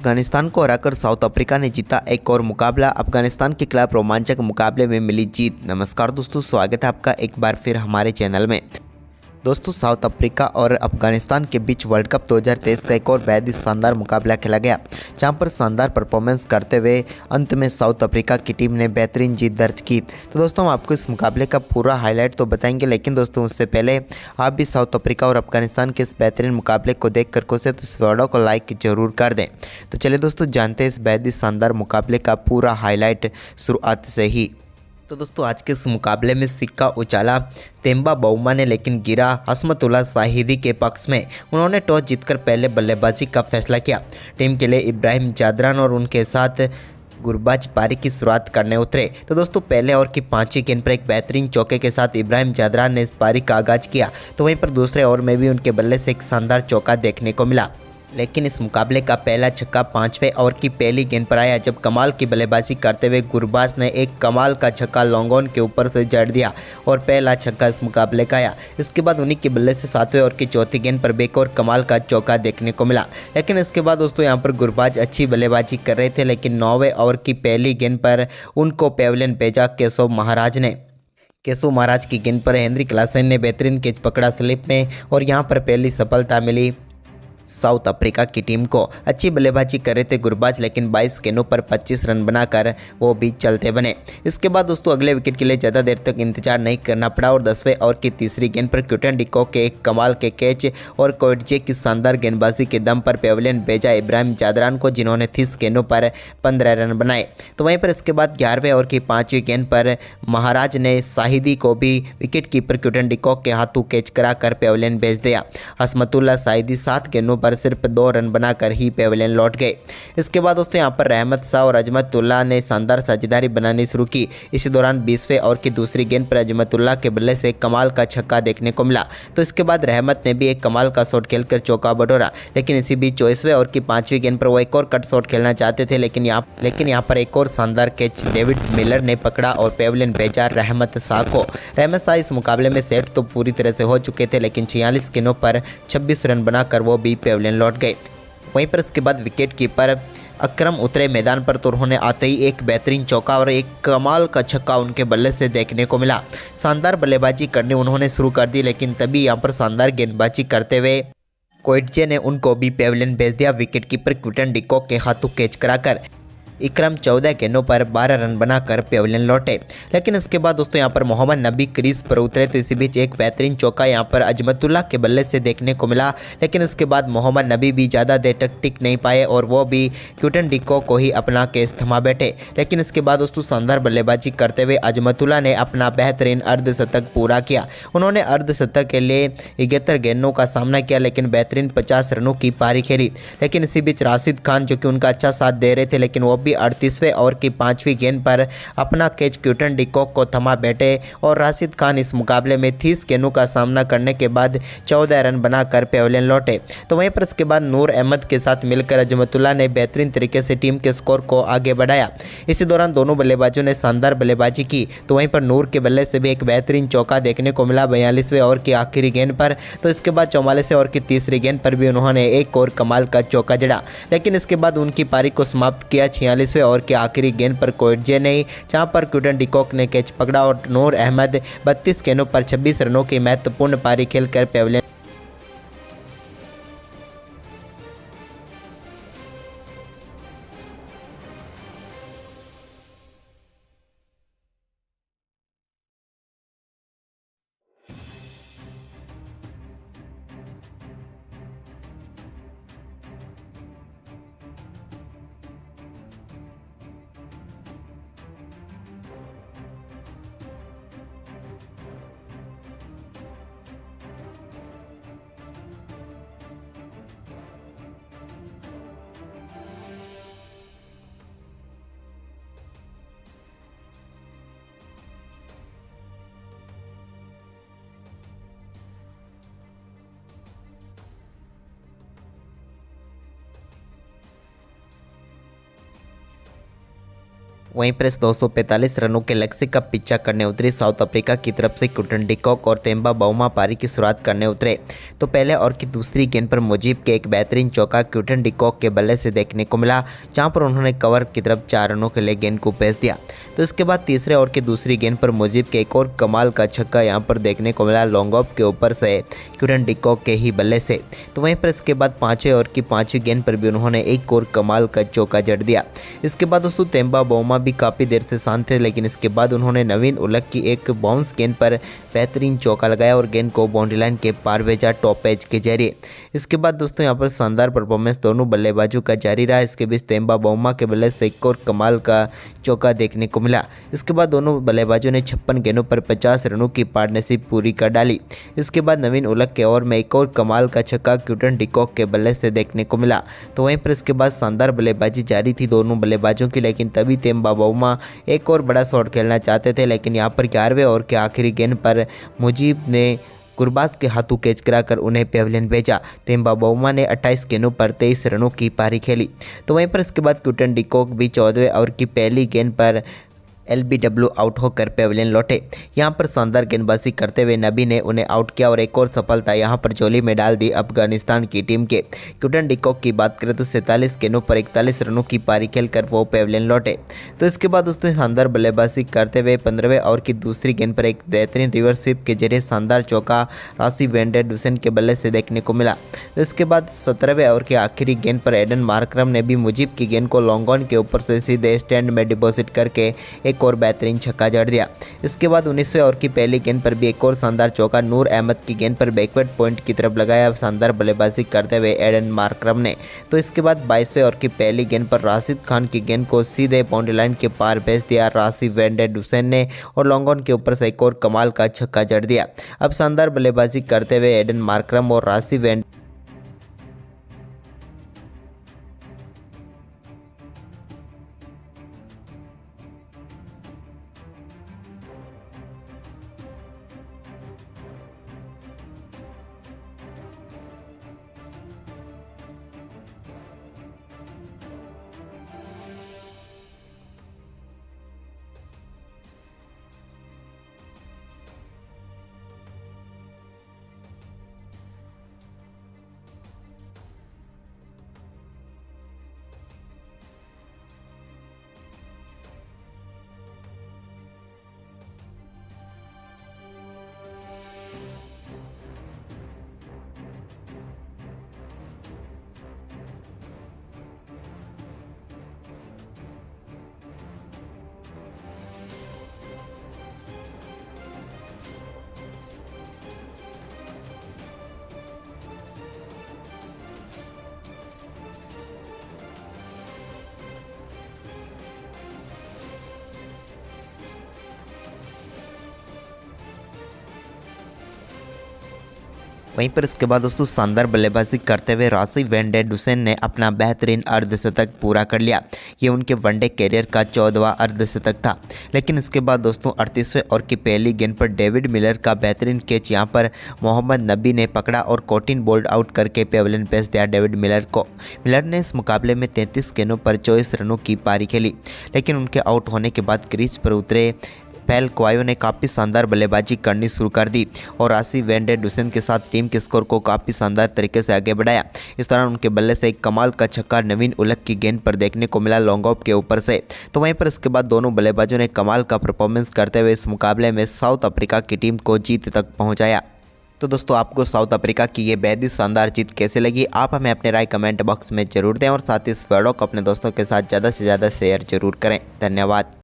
अफगानिस्तान को हराकर south Africa ने जीता एक और मुकाबला। अफगानिस्तान के खिलाफ रोमांचक मुकाबले में मिली जीत। नमस्कार दोस्तों, स्वागत है आपका एक बार फिर हमारे चैनल में। दोस्तों, साउथ अफ्रीका और अफगानिस्तान के बीच वर्ल्ड कप 2023 का एक और बेहद ही शानदार मुकाबला खेला गया, जहां पर शानदार परफॉर्मेंस करते हुए अंत में साउथ अफ्रीका की टीम ने बेहतरीन जीत दर्ज की। तो दोस्तों, हम आपको इस मुकाबले का पूरा हाईलाइट तो बताएंगे, लेकिन दोस्तों उससे पहले आप भी साउथ अफ्रीका और अफगानिस्तान के इस बेहतरीन मुकाबले को देख कर खुश है तो इस वीडियो को लाइक जरूर कर दें। तो चलिए दोस्तों, जानते हैं इस बेहद ही शानदार मुकाबले का पूरा हाईलाइट शुरुआत से ही। तो दोस्तों, आज के इस मुकाबले में सिक्का उछाला तेम्बा बाउमा ने, लेकिन गिरा हसमतुल्लाह शाहिदी के पक्ष में। उन्होंने टॉस जीतकर पहले बल्लेबाजी का फैसला किया। टीम के लिए इब्राहिम जादरान और उनके साथ गुरबाज पारी की शुरुआत करने उतरे। तो दोस्तों, पहले ओवर की 5वीं गेंद पर एक बेहतरीन चौके के साथ इब्राहिम जादरान ने इस पारी का आगाज किया। तो वहीं पर दूसरे ओवर में भी उनके बल्ले से एक शानदार चौका देखने को मिला, लेकिन इस मुकाबले का पहला छक्का 5वें ओवर की पहली गेंद पर आया, जब कमाल की बल्लेबाजी करते हुए गुरबाज ने एक कमाल का छक्का लॉन्ग ऑन के ऊपर से जड़ दिया और पहला छक्का इस मुकाबले का आया। इसके बाद उन्हीं के बल्ले से 7वें ओवर की चौथी गेंद पर एक और कमाल का चौका देखने को मिला। लेकिन इसके बाद दोस्तों यहाँ पर गुरबाज अच्छी बल्लेबाजी कर रहे थे, लेकिन 9वें ओवर की पहली गेंद पर उनको पेविलियन भेजा केशव महाराज की गेंद पर हेनरी क्लासन ने बेहतरीन कैच पकड़ा स्लिप में, और यहाँ पर पहली सफलता मिली साउथ अफ्रीका की टीम को। अच्छी बल्लेबाजी कर रहे थे गुरबाज, लेकिन 22 गेंदों पर 25 रन बनाकर वो भी चलते बने। इसके बाद दोस्तों अगले विकेट के लिए ज़्यादा देर तक इंतजार नहीं करना पड़ा और 10वें ओवर की तीसरी गेंद पर क्विंटन डिकॉक के एक कमाल के कैच और कोएटजे की शानदार गेंदबाजी के दम पर पेविलियन भेजा इब्राहिम जादरान को, जिन्होंने 30 गेंदों पर 15 रन बनाए। तो वहीं पर इसके बाद 11वें ओवर की 5वीं गेंद पर महाराज ने शाहिदी को भी विकेट कीपर क्विंटन डिकॉक के हाथों कैच कराकर पेविलियन भेज दिया। हसमतुल्लाह शाहिदी 7 गेंदों पर सिर्फ 2 रन बनाकर ही पेविलियन लौट गए। इसके बाद दोस्तों यहाँ पर रहमत शाह और अजमतुल्लाह ने शानदार साझेदारी बनानी शुरू की। इसी दौरान 20वें ओवर की दूसरी गेंद पर अजमतुल्लाह के बल्ले से कमाल का छक्का देखने को मिला। तो इसके बाद रहमत ने भी एक कमाल का शॉट खेलकर चौका बटोरा, लेकिन इसी बीच 24वें ओवर की 5वीं गेंद पर वो एक और कट शॉट खेलना चाहते थे, लेकिन यहाँ पर एक और शानदार कैच डेविड मिलर ने पकड़ा और पेविलियन भेजा रहमत शाह को। रहमत शाह इस मुकाबले में सेट तो पूरी तरह से हो चुके थे, लेकिन 46 गेंदों पर 26 रन बनाकर वो भी पेविलियन लौट गए। वहीं पर इसके बाद विकेट कीपर अकरम उतरे मैदान पर, तो उन्होंने आते ही एक बेहतरीन चौका और एक कमाल का छक्का उनके बल्ले से देखने को मिला। शानदार बल्लेबाजी करने उन्होंने शुरू कर दी, लेकिन तभी यहाँ पर शानदार गेंदबाजी करते हुए कोएटजे ने उनको भी पेविलियन भेज दिया। विकेट कीपर क्विंटन डिकॉक के हाथों कैच कराकर इकरम 14 गेंदों पर 12 रन बनाकर पेविलियन लौटे। लेकिन इसके बाद दोस्तों यहाँ पर मोहम्मद नबी क्रीज पर उतरे, तो इसी बीच एक बेहतरीन चौका यहाँ पर अजमतुल्लाह के बल्ले से देखने को मिला। लेकिन इसके बाद मोहम्मद नबी भी ज़्यादा देर तक टिक नहीं पाए और वो भी क्विंटन डिकॉक को ही अपना केस थमा बैठे। लेकिन इसके बाद दोस्तों शानदार बल्लेबाजी करते हुए अजमतुल्लाह ने अपना बेहतरीन अर्धशतक पूरा किया। उन्होंने अर्धशतक के लिए 71 गेंदों का सामना किया, लेकिन बेहतरीन 50 रनों की पारी खेली। लेकिन इसी बीच राशिद खान, जो कि उनका अच्छा साथ दे रहे थे, लेकिन वो भी 38वें ओवर की 5वीं गेंद पर अपना कैच क्विंटन डिकॉक को थमा बैठे और राशिद खान इस मुकाबले में 30 गेंदों का सामना करने के बाद 14 रन बनाकर पेविलियन लौटे। तो वहीं पर इसके बाद नूर अहमद के साथ मिलकर अजमतुल्लाह ने बेहतरीन तरीके से टीम के स्कोर को आगे बढ़ाया। इसी दौरान दोनों बल्लेबाजों ने शानदार बल्लेबाजी की। तो वहीं पर नूर के बल्ले से भी एक बेहतरीन चौका देखने को मिला 42वें ओवर की आखिरी गेंद पर। तो इसके बाद 44वें ओवर की तीसरी गेंद पर भी उन्होंने एक और कमाल का चौका जड़ा, लेकिन इसके बाद उनकी पारी को समाप्त किया 46वें ओवर की आखिरी गेंद पर कोएटजे ने, जहां पर क्विंटन डिकॉक ने कैच पकड़ा और नूर अहमद 32 गेंदों पर 26 रनों की महत्वपूर्ण पारी खेलकर पेविलियन वहीं पर इस 245 रनों के लक्ष्य का पीछा करने उतरी साउथ अफ्रीका की तरफ से क्विंटन डी कॉक और तेम्बा बाउमा पारी की शुरुआत करने उतरे तो पहले ओवर की दूसरी गेंद पर मुजीब के एक बेहतरीन चौका क्विंटन डी कॉक के बल्ले से देखने को मिला, जहां पर उन्होंने कवर की तरफ 4 रनों के लिए गेंद को भेज दिया। तो इसके बाद तीसरे ओवर की दूसरी गेंद पर मुजीब के एक और कमाल का छक्का यहां पर देखने को मिला लॉन्ग ऑफ के ऊपर से क्विंटन डी कॉक के ही बल्ले से। तो वहीं पर इसके बाद पांचवें ओवर की पांचवी गेंद पर भी उन्होंने एक और कमाल का चौका जड़ दिया। इसके बाद दोस्तों तेम्बा बाउमा भी काफ़ी देर से शांत थे, लेकिन इसके बाद उन्होंने नवीन उलक की एक बाउंस गेंद पर बेहतरीन चौका लगाया और गेंद को बाउंड्री लाइन के पार भेजा टॉप एज के जरिए। इसके बाद दोस्तों यहां पर शानदार परफॉर्मेंस दोनों बल्लेबाजों का जारी रहा। इसके बीच तेम्बा बाउमा के बल्ले से एक और कमाल का चौका देखने को मिला। इसके बाद दोनों बल्लेबाजों ने 56 गेंदों पर 50 रनों की पार्टनरशिप पूरी कर डाली। इसके बाद नवीन उलक के ओवर में एक और कमाल का छक्का क्विंटन डी कॉक के बल्ले से देखने को मिला। तो वहीं पर इसके बाद शानदार बल्लेबाजी जारी थी दोनों बल्लेबाजों की, लेकिन तभी तेम्बा बाउमा एक और बड़ा शॉट खेलना चाहते थे, लेकिन यहाँ पर 11वें ओवर के आखिरी गेंद पर मुजीब ने गुरबाज के हाथों कैच कराकर उन्हें पेविलियन भेजा। तेम्बा बाउमा ने 28 गेंदों पर 23 रनों की पारी खेली। तो वहीं पर इसके बाद क्विंटन डी कॉक भी 14वें ओवर की पहली गेंद पर LBW आउट होकर पेविलियन लौटे। यहां पर शानदार गेंदबाजी करते हुए नबी ने उन्हें आउट किया और एक और सफलता यहां पर झोली में डाल दी अफगानिस्तान की टीम के। क्विंटन डी कॉक की बात करें तो 47 गेंदों पर 41 रनों की पारी खेलकर वो पेविलियन लौटे। तो इसके बाद दोस्तों शानदार बल्लेबाजी करते हुए 15वें ओवर की दूसरी गेंद पर एक बेहतरीन रिवर्स स्वीप के जरिए शानदार चौका राशि वैन डेर डुसेन के बल्ले से देखने को मिला। तो इसके बाद 17वें ओवर की आखिरी गेंद पर एडन मार्करम ने भी मुजीब की गेंद को लॉन्ग ऑन के ऊपर से सीधे स्टैंड में डिपॉजिट करके एक और बेहतरीन छक्का जड़ दिया। इसके बाद 19वें ओवर की पहली गेंद पर भी एक और शानदार चौका नूर अहमद की गेंद पर बैकवर्ड पॉइंट की तरफ लगाया शानदार बल्लेबाजी करते हुए एडन मार्करम ने। तो इसके बाद 22वें ओवर की पहली गेंद पर राशिद खान की गेंद को सीधे बाउंड्री लाइन के पार भेज दिया राशि वैन डेर डुसेन ने और लॉन्ग ऑन के ऊपर से एक और कमाल का छक्का जड़ दिया। अब शानदार बल्लेबाजी करते हुए एडन मार्करम और राशि वैन वहीं पर इसके बाद दोस्तों शानदार बल्लेबाजी करते हुए राशि वैन डेर डुसेन ने अपना बेहतरीन अर्धशतक पूरा कर लिया। ये उनके वनडे कैरियर का 14वां अर्धशतक था। लेकिन इसके बाद दोस्तों 38वें ओवर की पहली गेंद पर डेविड मिलर का बेहतरीन कैच यहां पर मोहम्मद नबी ने पकड़ा और कोटिन बोल्ड आउट करके पेविलियन भेज दिया डेविड मिलर को। मिलर ने इस मुकाबले में 33 गेंदों पर 24 रनों की पारी खेली, लेकिन उनके आउट होने के बाद क्रीज पर उतरे पैल क्वायो ने काफ़ी शानदार बल्लेबाजी करनी शुरू कर दी और राशि वैन डेर डुसेन के साथ टीम के स्कोर को काफ़ी शानदार तरीके से आगे बढ़ाया। इस दौरान उनके बल्ले से एक कमाल का छक्का नवीन उलक की गेंद पर देखने को मिला लॉन्ग ऑफ के ऊपर से। तो वहीं पर इसके बाद दोनों बल्लेबाजों ने कमाल का परफॉर्मेंस करते हुए इस मुकाबले में साउथ अफ्रीका की टीम को जीत तक पहुँचाया। तो दोस्तों आपको साउथ अफ्रीका की ये बेहद ही शानदार जीत कैसे लगी, आप हमें अपने राय कमेंट बॉक्स में जरूर दें और साथ ही इस वीडियो को अपने दोस्तों के साथ ज़्यादा से ज़्यादा शेयर जरूर करें। धन्यवाद।